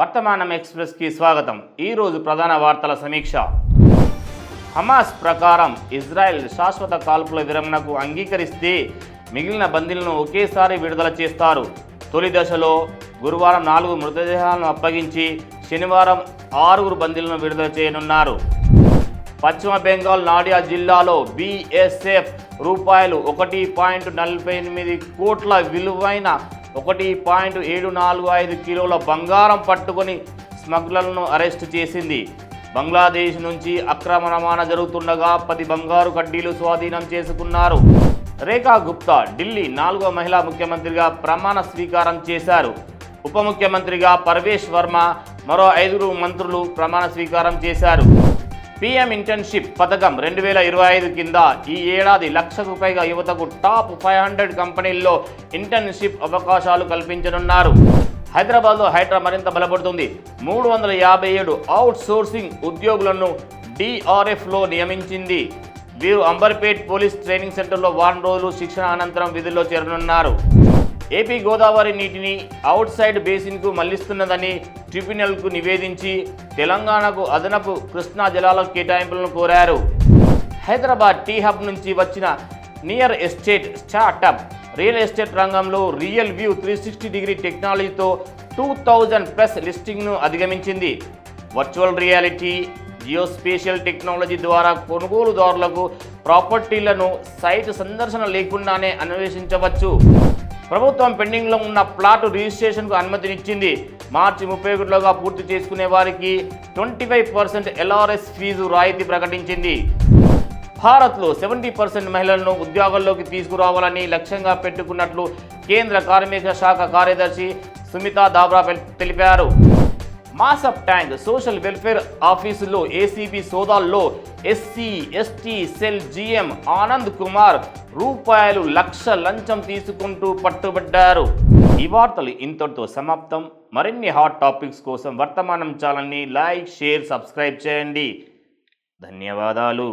వర్తమానం ఎక్స్ప్రెస్కి స్వాగతం. ఈరోజు ప్రధాన వార్తల సమీక్ష. హమాస్ ప్రకారం ఇజ్రాయెల్ శాశ్వత కాల్పుల విరమణకు అంగీకరిస్తే మిగిలిన బందీలను ఒకేసారి విడుదల చేస్తారు. తొలి దశలో గురువారం 4 మృతదేహాలను అప్పగించి శనివారం 6 బందీలను విడుదల చేయనున్నారు. పశ్చిమ బెంగాల్ నాడియా జిల్లాలో బీఎస్ఎఫ్ రూపాయలు 1.48 కోట్ల విలువైన 1.745 కిలోల బంగారం పట్టుకొని స్మగ్లర్లను అరెస్టు చేసింది. బంగ్లాదేశ్ నుంచి అక్రమ రవాణా జరుగుతుండగా 10 బంగారు కడ్డీలు స్వాధీనం చేసుకున్నారు. రేఖా గుప్తా ఢిల్లీ 4వ మహిళా ముఖ్యమంత్రిగా ప్రమాణ స్వీకారం చేశారు. ఉప ముఖ్యమంత్రిగా పర్వేష్ వర్మ, మరో 5 మంత్రులు ప్రమాణ స్వీకారం చేశారు. పీఎం ఇంటర్న్షిప్ పథకం 2025 కింద ఈ ఏడాది 1,00,000కు పైగా యువతకు టాప్ 500 కంపెనీల్లో ఇంటర్న్షిప్ అవకాశాలు కల్పించనున్నారు. హైదరాబాద్లో హైడ్రా మరింత బలపడుతుంది. 357 అవుట్ సోర్సింగ్ ఉద్యోగులను DRFలో నియమించింది. వీరు అంబర్పేట్ పోలీస్ ట్రైనింగ్ సెంటర్లో వారం రోజులు శిక్షణ అనంతరం విధుల్లో చేరనున్నారు. ఏపీ గోదావరి నీటిని అవుట్ సైడ్ బేసిన్కు మళ్లిస్తున్నదని ట్రిబ్యునల్కు నివేదించి తెలంగాణకు అదనపు కృష్ణా జలాల కేటాయింపులను కోరారు. హైదరాబాద్ టీ హబ్ నుంచి వచ్చిన near estate startup real estate రంగంలో రియల్ వ్యూ 360 డిగ్రీ టెక్నాలజీతో 2000+ లిస్టింగ్ను అధిగమించింది. వర్చువల్ రియాలిటీ, జియోస్పేషియల్ టెక్నాలజీ ద్వారా కొనుగోలుదారులకు ప్రాపర్టీలను సైట్ సందర్శన లేకుండానే అన్వేషించవచ్చు. ప్రభుత్వం పెండింగ్లో ఉన్న ప్లాటు రిజిస్ట్రేషన్కు అనుమతినిచ్చింది. మార్చి 31లోగా పూర్తి చేసుకునే వారికి 25% LRS ఫీజు రాయితీ ప్రకటించింది. భారత్లో 70% మహిళలను ఉద్యోగాల్లోకి తీసుకురావాలని లక్ష్యంగా పెట్టుకున్నట్లు కేంద్ర కార్మిక శాఖ కార్యదర్శి సుమితా దాబ్రా తెలిపారు. మాసప్ ట్యాంక్ సోషల్ వెల్ఫేర్ ఆఫీసులో ఏసీబీ సోదాల్లో SC/ST cell GM Anand Kumar ₹1,00,000 లంచం తీసుకుంటూ పట్టుబడ్డారు. ఈ వార్తలు ఇంతటితో సమాప్తం. మరిన్ని హాట్ టాపిక్స్ కోసం వర్తమానం ఛానల్ని లైక్, షేర్, సబ్స్క్రైబ్ చేయండి. ధన్యవాదాలు.